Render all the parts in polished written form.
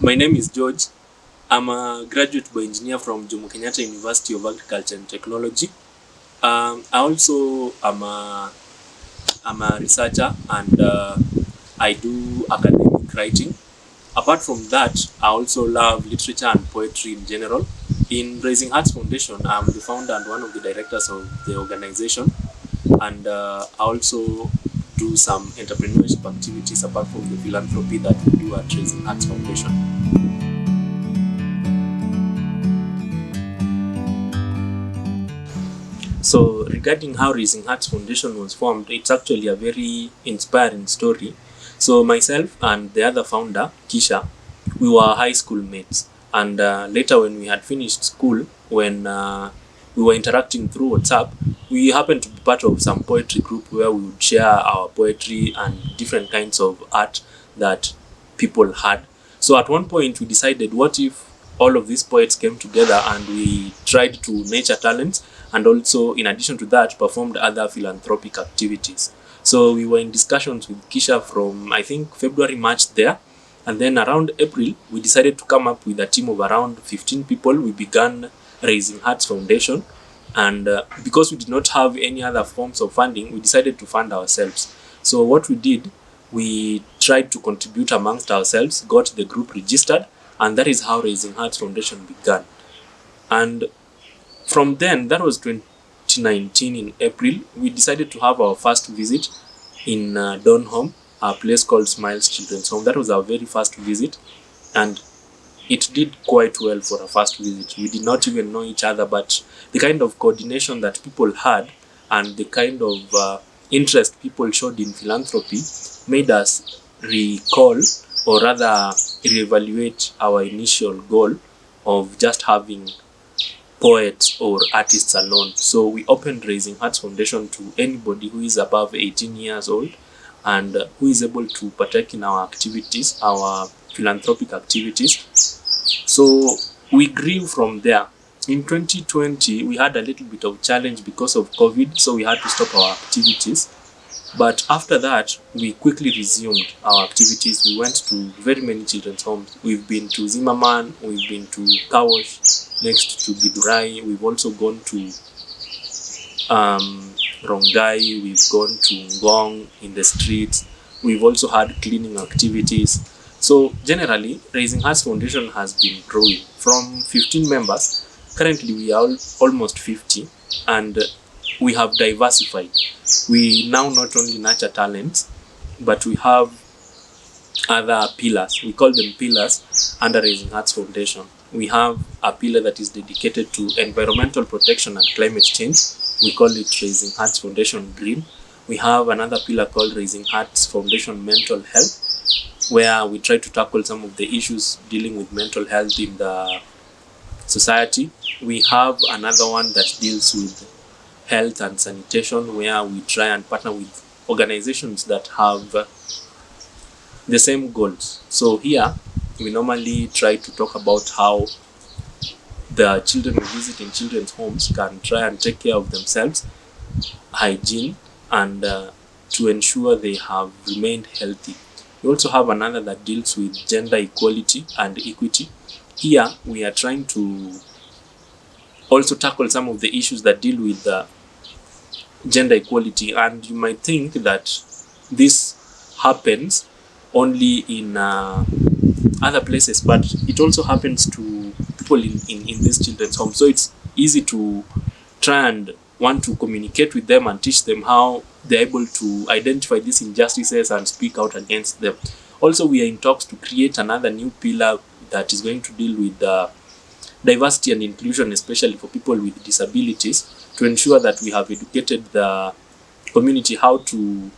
My name is George. I'm a graduate bioengineer from Jomo Kenyatta University of Agriculture and Technology. I also am a researcher and I do academic writing. Apart from that, I also love literature and poetry in general. In Raising Hearts Foundation, I'm the founder and one of the directors of the organization, and I also do some entrepreneurship activities apart from the philanthropy that we do at Raising Hearts Foundation. So regarding how Raising Hearts Foundation was formed, it's actually a very inspiring story. So myself and the other founder, Kisha, we were high school mates. And later when we had finished school, when we were interacting through WhatsApp, we happened to be part of some poetry group where we would share our poetry and different kinds of art that people had. So at one point we decided, what if all of these poets came together and we tried to nurture talents, and also in addition to that performed other philanthropic activities. So we were in discussions with Kisha from I think February, March there, and then around April we decided to come up with a team of around 15 people. We began Raising Hearts Foundation, and because we did not have any other forms of funding, we decided to fund ourselves. So what we did, we tried to contribute amongst ourselves, got the group registered, and that is how Raising Hearts Foundation began. And from then, that was 2019 in April, we decided to have our first visit in Donholm, a place called Smiles Children's Home. That was our very first visit, and it did quite well for a first visit. We did not even know each other, but the kind of coordination that people had and the kind of interest people showed in philanthropy made us recall, or rather reevaluate our initial goal of just having poets or artists alone. So we opened Raising Hearts Foundation to anybody who is above 18 years old and who is able to partake in our activities, our philanthropic activities. So we grew from there. In 2020, we had a little bit of challenge because of COVID, so we had to stop our activities. But after that, we quickly resumed our activities. We went to very many children's homes. We've been to Zimmerman, we've been to Kawosh, next to Gidurai. We've also gone to Rongai, we've gone to Ngong in the streets. We've also had cleaning activities. So generally, Raising Hearts Foundation has been growing from 15 members. Currently, we are almost 50, and we have diversified. We now not only nurture talents, but we have other pillars. We call them pillars under Raising Hearts Foundation. We have a pillar that is dedicated to environmental protection and climate change. We call it Raising Hearts Foundation Green. We have another pillar called Raising Hearts Foundation Mental Health, where we try to tackle some of the issues dealing with mental health in the society. We have another one that deals with health and sanitation, where we try and partner with organizations that have the same goals. So here we normally try to talk about how the children we visit in children's homes can try and take care of themselves, hygiene, and to ensure they have remained healthy. We also have another that deals with gender equality and equity. Here we are trying to also tackle some of the issues that deal with gender equality, and you might think that this happens only in other places, but it also happens to people in these children's homes. So it's easy to try and want to communicate with them and teach them how they're able to identify these injustices and speak out against them. Also, we are in talks to create another new pillar that is going to deal with diversity and inclusion, especially for people with disabilities, to ensure that we have educated the community how to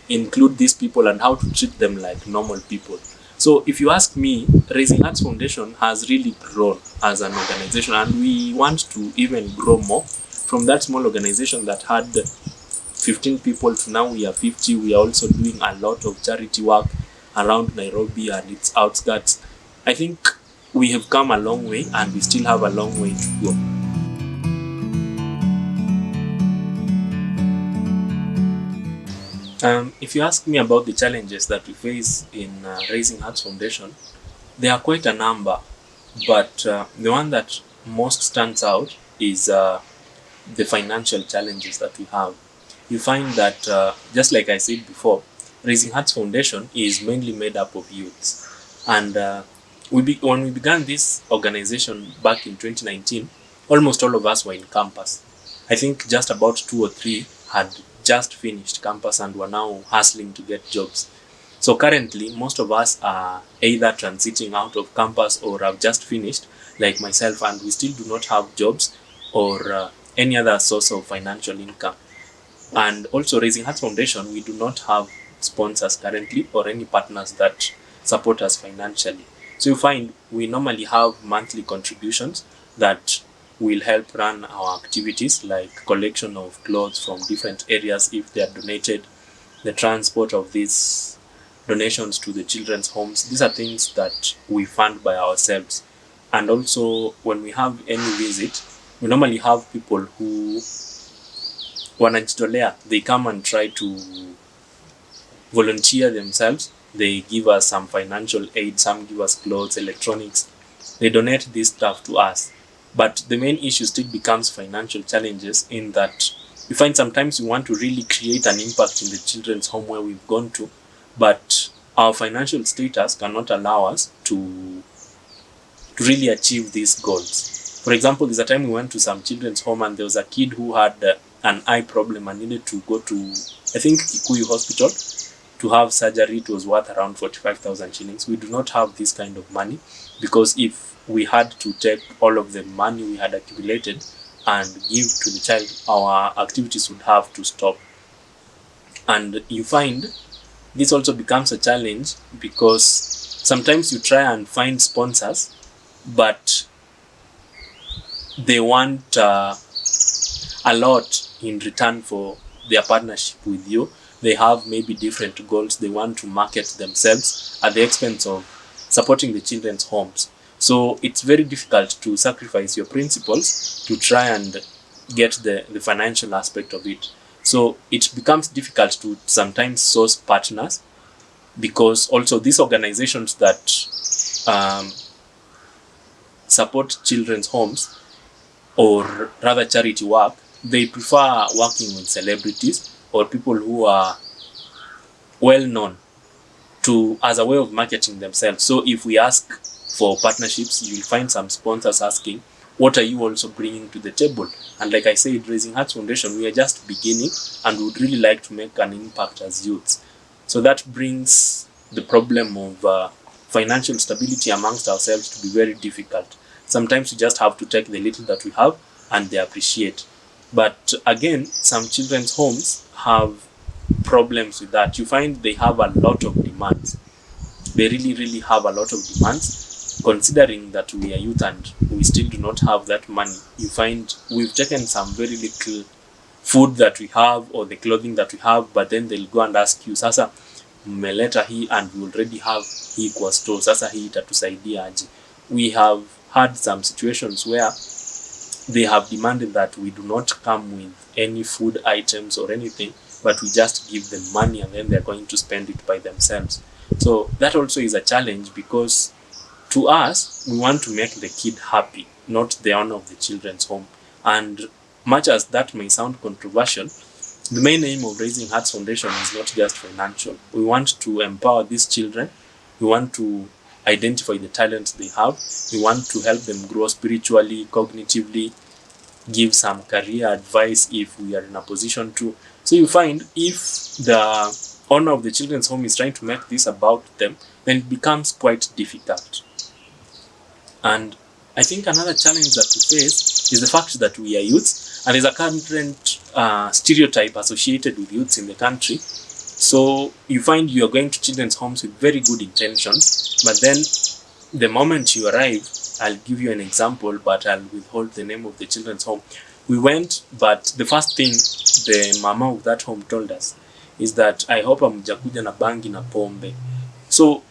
include these people and how to treat them like normal people. So if you ask me, Raising Hearts Foundation has really grown as an organization, and we want to even grow more. From that small organization that had 15 people to now we are 50. We are also doing a lot of charity work around Nairobi and its outskirts. I think we have come a long way, and we still have a long way to go. If you ask me about the challenges that we face in Raising Hearts Foundation, There are quite a number, but the one that most stands out is the financial challenges that we have. You find that, just like I said before, Raising Hearts Foundation is mainly made up of youths. And when we began this organization back in 2019, almost all of us were in campus. I think just about two or three had just finished campus and were now hustling to get jobs. So currently, most of us are either transiting out of campus or have just finished, like myself, and we still do not have jobs or any other source of financial income. And also, Raising Hearts Foundation, we do not have sponsors currently or any partners that support us financially. So you find we normally have monthly contributions that will help run our activities, like collection of clothes from different areas if they are donated, the transport of these donations to the children's homes. These are things that we fund by ourselves. And also, when we have any visit, we normally have people who wanajitolea. They come and try to volunteer themselves. They give us some financial aid, some give us clothes, electronics. They donate this stuff to us. But the main issue still becomes financial challenges, in that we find sometimes we want to really create an impact in the children's home where we've gone to, but our financial status cannot allow us to really achieve these goals. For example, there's a time we went to some children's home and there was a kid who had an eye problem and needed to go to, I think, Kikuyu Hospital to have surgery. It was worth around 45,000 shillings. We do not have this kind of money, because if we had to take all of the money we had accumulated and give to the child, our activities would have to stop. And you find this also becomes a challenge, because sometimes you try and find sponsors, but they want a lot in return for their partnership with you. They have maybe different goals. They want to market themselves at the expense of supporting the children's homes. So it's very difficult to sacrifice your principles to try and get the financial aspect of it. So it becomes difficult to sometimes source partners, because also these organizations that support children's homes, or rather charity work, they prefer working with celebrities or people who are well known to as a way of marketing themselves. So if we ask for partnerships, you'll find some sponsors asking, what are you also bringing to the table? And like I said, Raising Hearts Foundation, we are just beginning and would really like to make an impact as youths. So that brings the problem of financial stability amongst ourselves to be very difficult. Sometimes we just have to take the little that we have and they appreciate. But again, some children's homes have problems with that. You find they have a lot of demands. They really, really have a lot of demands. Considering that we are youth and we still do not have that money, you find we've taken some very little food that we have or the clothing that we have, but then they'll go and ask you, sasa mmeleta hii and we already have hii kwa store, sasa hii itatusaidia aje? We have had some situations where they have demanded that we do not come with any food items or anything, but we just give them money and then they're going to spend it by themselves. So that also is a challenge, because to us, we want to make the kid happy, not the owner of the children's home. And much as that may sound controversial, the main aim of Raising Hearts Foundation is not just financial. We want to empower these children. We want to identify the talents they have. We want to help them grow spiritually, cognitively, give some career advice if we are in a position to. So you find if the owner of the children's home is trying to make this about them, then it becomes quite difficult. And I think another challenge that we face is the fact that we are youths, and there's a current stereotype associated with youths in the country. So you find you are going to children's homes with very good intentions, but then the moment you arrive, I'll give you an example, but I'll withhold the name of the children's home. We went, but the first thing the mama of that home told us is that, I hope hamjakuja na bangi na pombe. So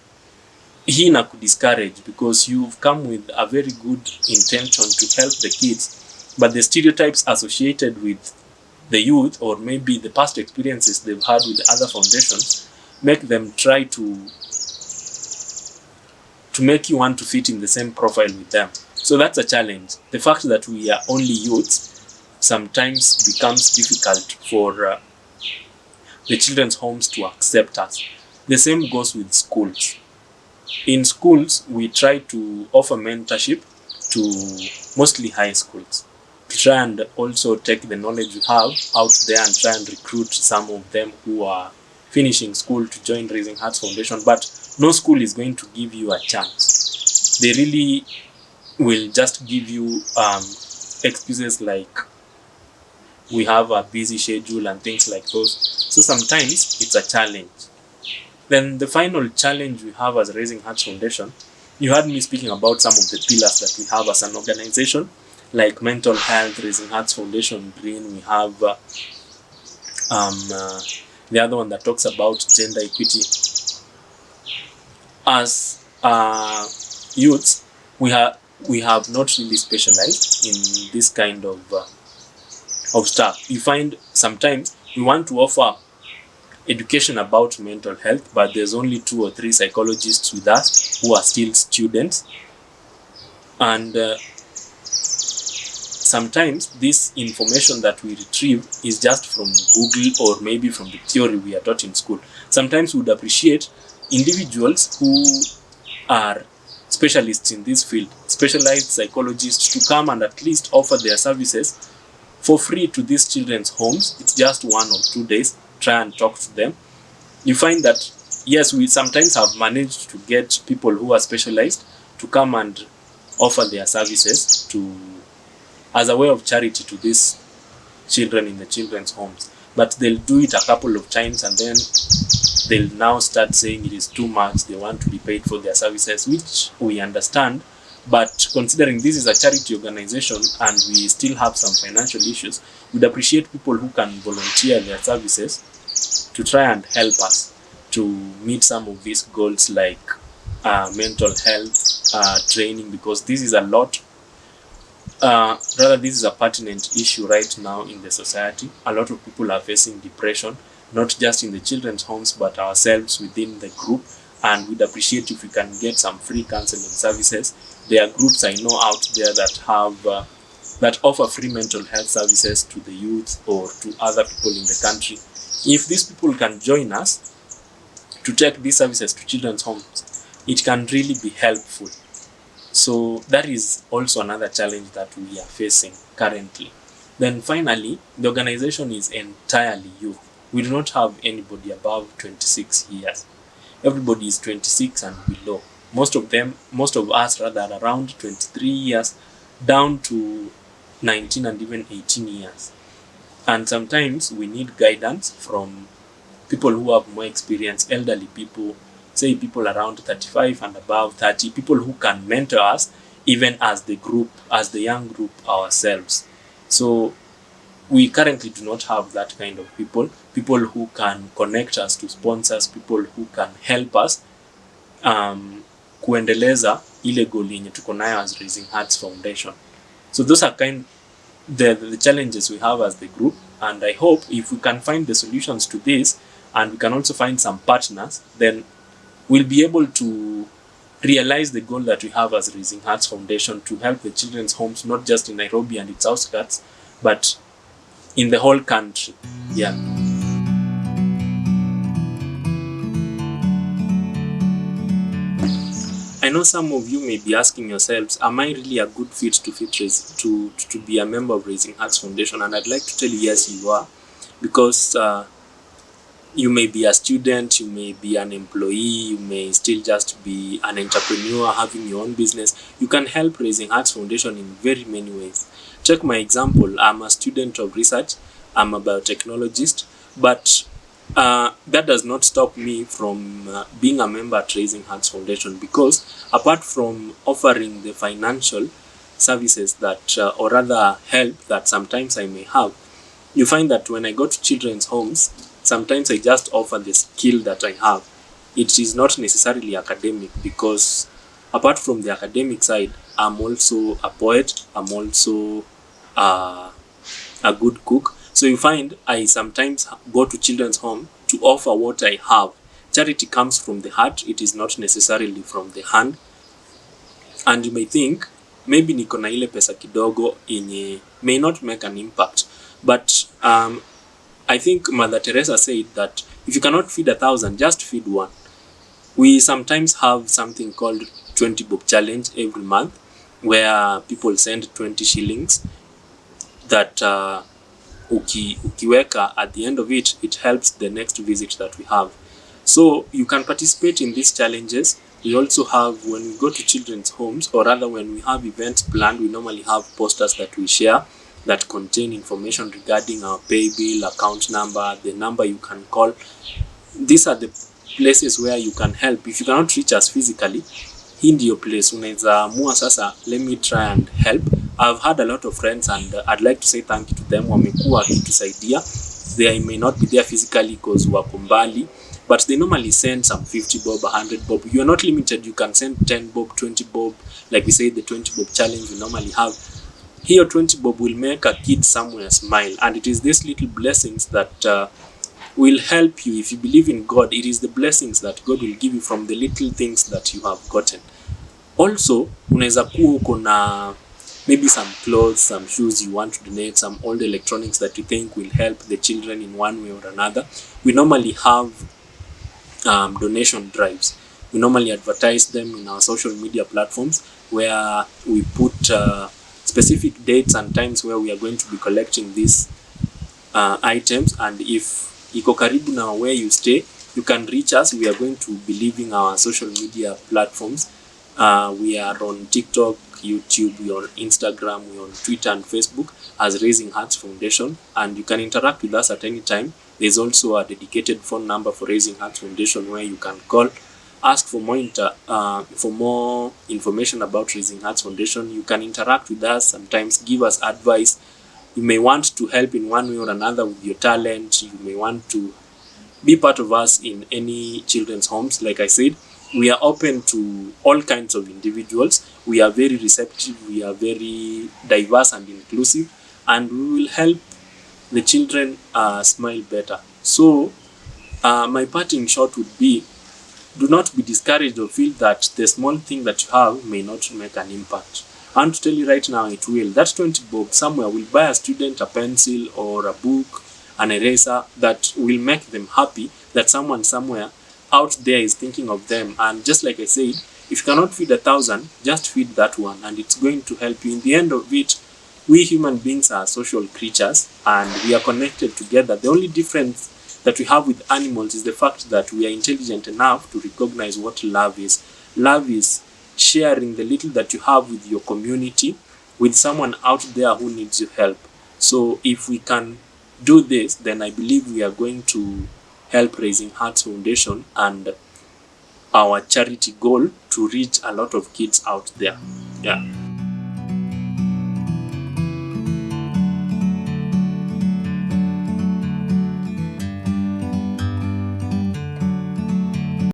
hii na kudiscourage, because you've come with a very good intention to help the kids, but the stereotypes associated with the youth, or maybe the past experiences they've had with other foundations, make them try to to make you want to fit in the same profile with them. So that's a challenge. The fact that we are only youths sometimes becomes difficult for the children's homes to accept us. The same goes with schools. In schools, we try to offer mentorship to mostly high schools, to try and also take the knowledge we have out there and try and recruit some of them who are finishing school to join Raising Hearts Foundation. But no school is going to give you a chance. They really will just give you excuses like we have a busy schedule and things like those. So sometimes it's a challenge. Then the final challenge we have as Raising Hearts Foundation, you heard me speaking about some of the pillars that we have as an organization, like mental health, Raising Hearts Foundation Green. We have the other one that talks about gender equity. As youths, we have not really specialized in this kind of stuff. You find sometimes we want to offer education about mental health, but there's only 2 or 3 psychologists with us who are still students, and sometimes this information that we retrieve is just from Google or maybe from the theory we are taught in school. Sometimes we would appreciate individuals who are specialists in this field, specialized psychologists, to come and at least offer their services for free to these children's homes. It's just 1 or 2 days. Try and talk to them. You find that, yes, we sometimes have managed to get people who are specialized to come and offer their services as a way of charity to these children in the children's homes. But they'll do it a couple of times and then they'll now start saying it is too much. They want to be paid for their services, which we understand. But considering this is a charity organization and we still have some financial issues, we'd appreciate people who can volunteer their services to try and help us to meet some of these goals, like mental health training, because this is a lot, this is a pertinent issue right now in the society. A lot of people are facing depression, not just in the children's homes, but ourselves within the group. And we'd appreciate if we can get some free counseling services. There are groups I know out there that have that offer free mental health services to the youth or to other people in the country. If these people can join us to take these services to children's homes, it can really be helpful. So that is also another challenge that we are facing currently. Then finally, the organization is entirely youth. We do not have anybody above 26 years. Everybody is 26 and below. Most of us are around 23 years down to 19 and even 18 years. And sometimes we need guidance from people who have more experience, elderly people, say people around 35 and above 30, people who can mentor us even as the young group ourselves. So we currently do not have that kind of people who can connect us to sponsors, people who can help us kuendeleza ile goal yenye tuko nayo as Raising Hearts Foundation. So those are the challenges we have as the group, and I hope if we can find the solutions to this and we can also find some partners, then we'll be able to realize the goal that we have as Raising Hearts Foundation to help the children's homes, not just in Nairobi and its outskirts, but in the whole country. Yeah. I know some of you may be asking yourselves, am I really a good fit to be a member of Raising Hearts Foundation? And I'd like to tell you, yes, you are, because you may be a student, you may be an employee, you may still just be an entrepreneur having your own business. You can help Raising Hearts Foundation in very many ways. Take my example. I'm a student of research. I'm a biotechnologist, but that does not stop me from being a member at Raising Hearts Foundation, because apart from offering the financial services that, or rather help that sometimes I may have, you find that when I go to children's homes, sometimes I just offer the skill that I have. It is not necessarily academic, because apart from the academic side, I'm also a poet, I'm also a good cook. So you find I sometimes go to children's home to offer what I have. Charity comes from the heart, it is not necessarily from the hand. and you may think maybe niko na ile pesa kidogo yenye may not make an impact, but I think Mother Teresa said that if you cannot feed 1,000, just feed one. We sometimes have something called 20 bob challenge every month, where people send 20 shillings that ukiweka at the end of it, it helps the next visit that we have. So you can participate in these challenges. We also have, when we go to children's homes, or rather when we have events planned, we normally have posters that we share that contain information regarding our pay bill, account number, the number you can call. These are the places where you can help. If you cannot reach us physically, hii ndio place unaweza amua sasa, let me try and help. I've had a lot of friends and I'd like to say thank you to them. Wamekuwa wakitusaidia. They may not be there physically because wako mbali, but they normally send some 50 bob, 100 bob. You are not limited. You can send 10 bob, 20 bob. Like we say, the 20 bob challenge we normally have. Here 20 bob will make a kid somewhere smile, and it is these little blessings that will help you. If you believe in God, it is the blessings that God will give you from the little things that you have gotten. Also, unaweza kuwa uko na maybe some clothes, some shoes you want to donate, some old electronics that you think will help the children in one way or another. We normally have donation drives. We normally advertise them in our social media platforms, where we put specific dates and times where we are going to be collecting these items. And if iko karibu na where you stay, you can reach us. We are going to be leaving our social media platforms. We are on TikTok, YouTube, we are on Instagram, we are on Twitter and Facebook as Raising Hearts Foundation, and you can interact with us at any time. There's also a dedicated phone number for Raising Hearts Foundation where you can call, ask for more information about Raising Hearts Foundation. You can interact with us, sometimes give us advice. You may want to help in one way or another with your talent. You may want to be part of us in any children's homes. Like I said, we are open to all kinds of individuals. We are very receptive. We are very diverse and inclusive, and we will help the children smile better. So my parting shot would be, do not be discouraged or feel that the small thing that you have may not make an impact. I want to tell you right now, it will. That 20 bob somewhere will buy a student a pencil or a book, an eraser that will make them happy, that someone somewhere out there is thinking of them. And just like I said, if you cannot feed 1,000, just feed that one, and it's going to help you. In the end of it, we human beings are social creatures and we are connected together. The only difference that we have with animals is the fact that we are intelligent enough to recognize what love is. Love is sharing the little that you have with your community, with someone out there who needs your help. So if we can do this, then I believe we are going to help Raising Hearts Foundation and our charity goal to reach a lot of kids out there. Yeah.